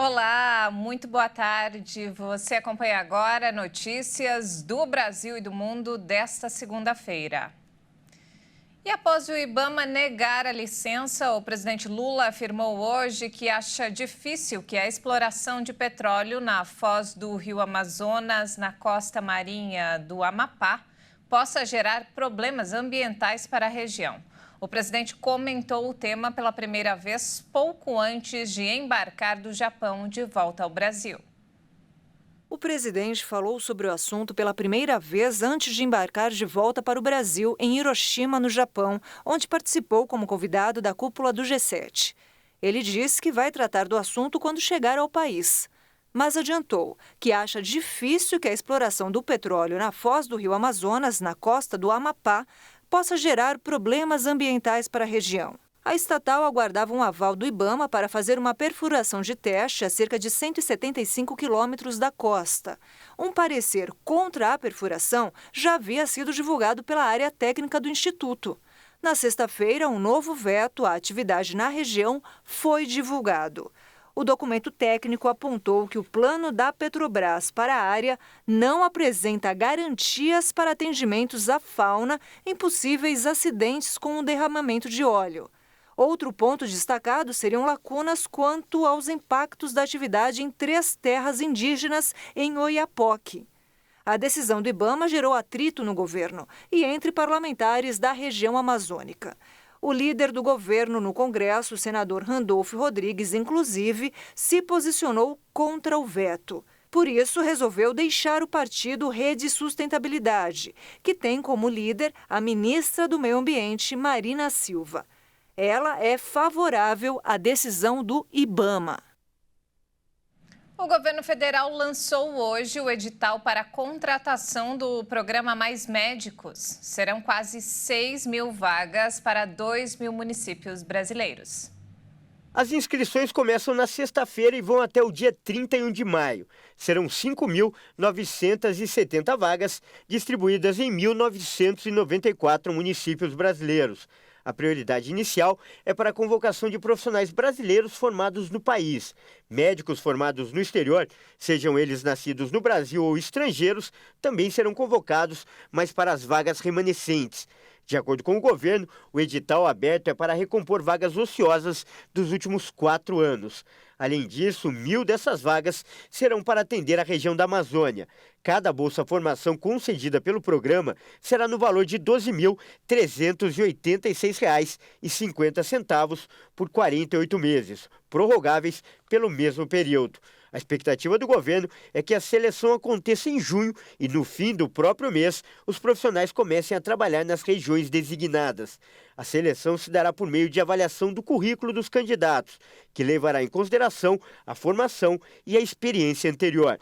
Olá, muito boa tarde. Você acompanha agora notícias do Brasil e do mundo desta segunda-feira. E após o IBAMA negar a licença, o presidente Lula afirmou hoje que acha difícil que a exploração de petróleo na foz do Rio Amazonas, na costa marinha do Amapá, possa gerar problemas ambientais para a região. O presidente comentou o tema pela primeira vez pouco antes de embarcar do Japão de volta ao Brasil. O presidente falou sobre o assunto pela primeira vez antes de embarcar de volta para o Brasil, em Hiroshima, no Japão, onde participou como convidado da cúpula do G7. Ele disse que vai tratar do assunto quando chegar ao país, mas adiantou que acha difícil que a exploração do petróleo na foz do Rio Amazonas, na costa do Amapá, possa gerar problemas ambientais para a região. A estatal aguardava um aval do IBAMA para fazer uma perfuração de teste a cerca de 175 quilômetros da costa. Um parecer contra a perfuração já havia sido divulgado pela área técnica do Instituto. Na sexta-feira, um novo veto à atividade na região foi divulgado. O documento técnico apontou que o plano da Petrobras para a área não apresenta garantias para atendimentos à fauna em possíveis acidentes com o derramamento de óleo. Outro ponto destacado seriam lacunas quanto aos impactos da atividade em 3 terras indígenas em Oiapoque. A decisão do IBAMA gerou atrito no governo e entre parlamentares da região amazônica. O líder do governo no Congresso, o senador Randolfo Rodrigues, inclusive, se posicionou contra o veto. Por isso, resolveu deixar o partido Rede Sustentabilidade, que tem como líder a ministra do Meio Ambiente, Marina Silva. Ela é favorável à decisão do IBAMA. O governo federal lançou hoje o edital para a contratação do programa Mais Médicos. Serão quase 6 mil vagas para 2 mil municípios brasileiros. As inscrições começam na sexta-feira e vão até o dia 31 de maio. Serão 5.970 vagas distribuídas em 1.994 municípios brasileiros. A prioridade inicial é para a convocação de profissionais brasileiros formados no país. Médicos formados no exterior, sejam eles nascidos no Brasil ou estrangeiros, também serão convocados, mas para as vagas remanescentes. De acordo com o governo, o edital aberto é para recompor vagas ociosas dos últimos 4 anos. Além disso, 1.000 dessas vagas serão para atender a região da Amazônia. Cada Bolsa Formação concedida pelo programa será no valor de R$ 12.386,50 por 48 meses, prorrogáveis pelo mesmo período. A expectativa do governo é que a seleção aconteça em junho e, no fim do próprio mês, os profissionais comecem a trabalhar nas regiões designadas. A seleção se dará por meio de avaliação do currículo dos candidatos, que levará em consideração a formação e a experiência anterior.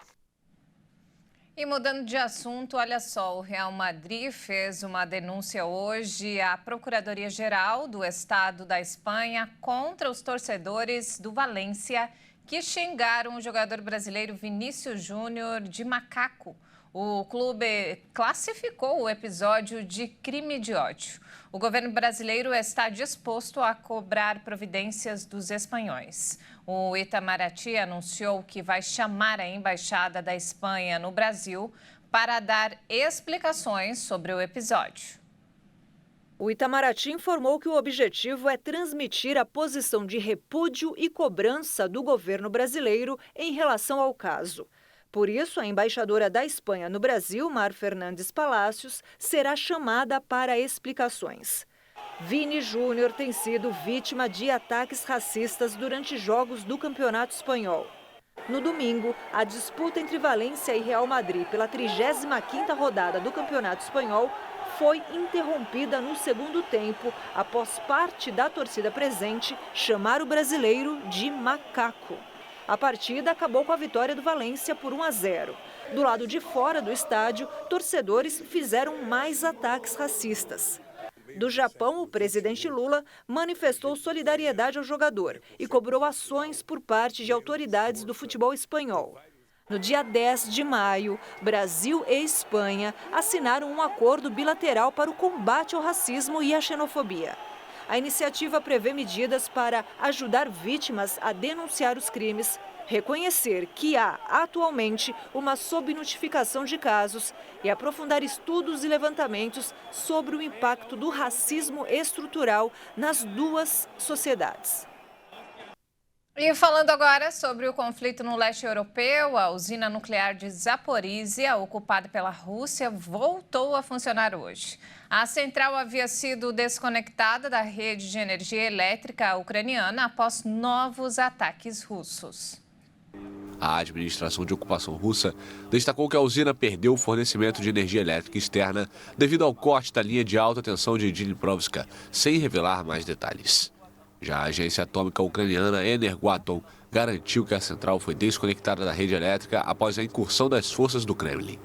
E mudando de assunto, olha só, o Real Madrid fez uma denúncia hoje à Procuradoria-Geral do Estado da Espanha contra os torcedores do Valência que xingaram o jogador brasileiro Vinícius Júnior de macaco. O clube classificou o episódio de crime de ódio. O governo brasileiro está disposto a cobrar providências dos espanhóis. O Itamaraty anunciou que vai chamar a Embaixada da Espanha no Brasil para dar explicações sobre o episódio. O Itamaraty informou que o objetivo é transmitir a posição de repúdio e cobrança do governo brasileiro em relação ao caso. Por isso, a embaixadora da Espanha no Brasil, Mar Fernandes Palacios, será chamada para explicações. Vini Júnior tem sido vítima de ataques racistas durante jogos do Campeonato Espanhol. No domingo, a disputa entre Valência e Real Madrid pela 35ª rodada do Campeonato Espanhol foi interrompida no segundo tempo, após parte da torcida presente chamar o brasileiro de macaco. A partida acabou com a vitória do Valência por 1-0. Do lado de fora do estádio, torcedores fizeram mais ataques racistas. Do Japão, o presidente Lula manifestou solidariedade ao jogador e cobrou ações por parte de autoridades do futebol espanhol. No dia 10 de maio, Brasil e Espanha assinaram um acordo bilateral para o combate ao racismo e à xenofobia. A iniciativa prevê medidas para ajudar vítimas a denunciar os crimes, reconhecer que há atualmente uma subnotificação de casos e aprofundar estudos e levantamentos sobre o impacto do racismo estrutural nas duas sociedades. E falando agora sobre o conflito no leste europeu, a usina nuclear de Zaporizhia, ocupada pela Rússia, voltou a funcionar hoje. A central havia sido desconectada da rede de energia elétrica ucraniana após novos ataques russos. A administração de ocupação russa destacou que a usina perdeu o fornecimento de energia elétrica externa devido ao corte da linha de alta tensão de Dniprovska, sem revelar mais detalhes. Já a agência atômica ucraniana Energoatom garantiu que a central foi desconectada da rede elétrica após a incursão das forças do Kremlin.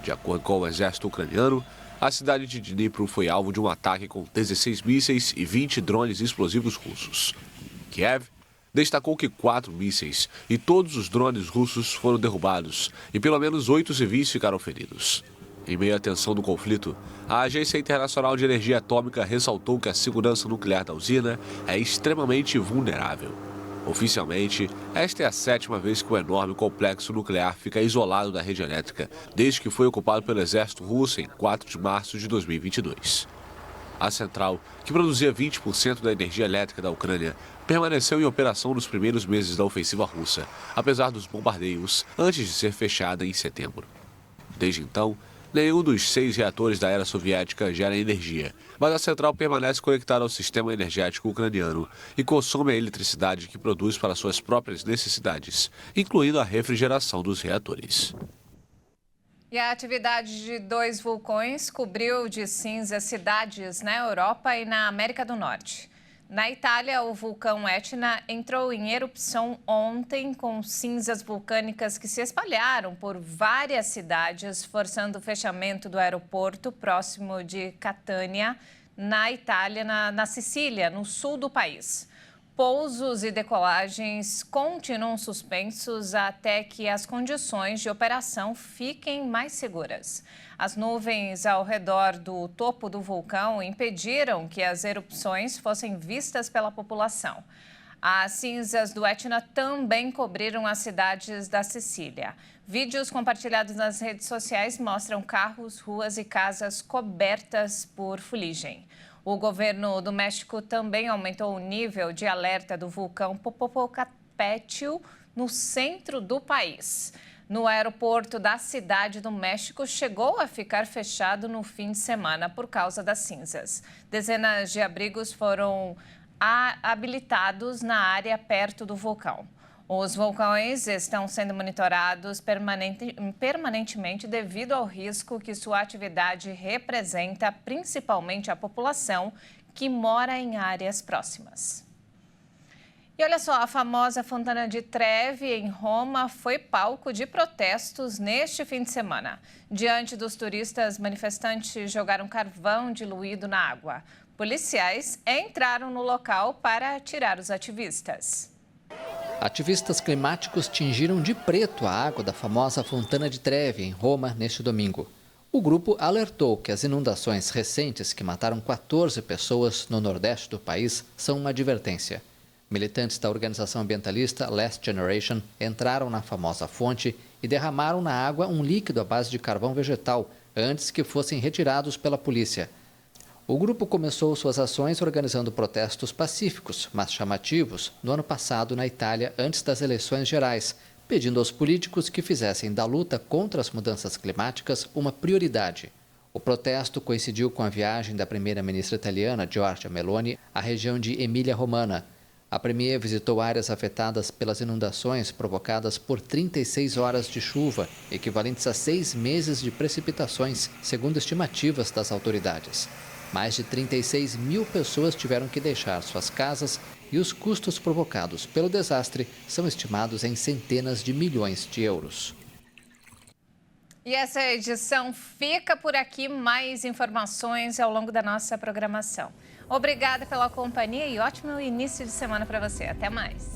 De acordo com o exército ucraniano, a cidade de Dnipro foi alvo de um ataque com 16 mísseis e 20 drones explosivos russos. Kiev destacou que 4 mísseis e todos os drones russos foram derrubados e pelo menos 8 civis ficaram feridos. Em meio à tensão do conflito, a Agência Internacional de Energia Atômica ressaltou que a segurança nuclear da usina é extremamente vulnerável. Oficialmente, esta é a 7ª vez que o enorme complexo nuclear fica isolado da rede elétrica, desde que foi ocupado pelo exército russo em 4 de março de 2022. A central, que produzia 20% da energia elétrica da Ucrânia, permaneceu em operação nos primeiros meses da ofensiva russa, apesar dos bombardeios, antes de ser fechada em setembro. Desde então, nenhum dos 6 reatores da era soviética gera energia, mas a central permanece conectada ao sistema energético ucraniano e consome a eletricidade que produz para suas próprias necessidades, incluindo a refrigeração dos reatores. E a atividade de 2 vulcões cobriu de cinza cidades na Europa e na América do Norte. Na Itália, o vulcão Etna entrou em erupção ontem com cinzas vulcânicas que se espalharam por várias cidades, forçando o fechamento do aeroporto próximo de Catânia, na Itália, na Sicília, no sul do país. Pousos e decolagens continuam suspensos até que as condições de operação fiquem mais seguras. As nuvens ao redor do topo do vulcão impediram que as erupções fossem vistas pela população. As cinzas do Etna também cobriram as cidades da Sicília. Vídeos compartilhados nas redes sociais mostram carros, ruas e casas cobertas por fuligem. O governo do México também aumentou o nível de alerta do vulcão Popocatépetl no centro do país. No aeroporto da Cidade do México, chegou a ficar fechado no fim de semana por causa das cinzas. Dezenas de abrigos foram habilitados na área perto do vulcão. Os vulcões estão sendo monitorados permanentemente devido ao risco que sua atividade representa, principalmente a população que mora em áreas próximas. E olha só, a famosa Fontana di Trevi, em Roma, foi palco de protestos neste fim de semana. Diante dos turistas, manifestantes jogaram carvão diluído na água. Policiais entraram no local para tirar os ativistas. Ativistas climáticos tingiram de preto a água da famosa Fontana di Trevi, em Roma, neste domingo. O grupo alertou que as inundações recentes que mataram 14 pessoas no nordeste do país são uma advertência. Militantes da organização ambientalista Last Generation entraram na famosa fonte e derramaram na água um líquido à base de carvão vegetal antes que fossem retirados pela polícia. O grupo começou suas ações organizando protestos pacíficos, mas chamativos, no ano passado na Itália, antes das eleições gerais, pedindo aos políticos que fizessem da luta contra as mudanças climáticas uma prioridade. O protesto coincidiu com a viagem da primeira-ministra italiana, Giorgia Meloni, à região de Emília-Romana. A premier visitou áreas afetadas pelas inundações provocadas por 36 horas de chuva, equivalentes a 6 meses de precipitações, segundo estimativas das autoridades. Mais de 36 mil pessoas tiveram que deixar suas casas e os custos provocados pelo desastre são estimados em centenas de milhões de euros. E essa edição fica por aqui. Mais informações ao longo da nossa programação. Obrigada pela companhia e ótimo início de semana para você. Até mais.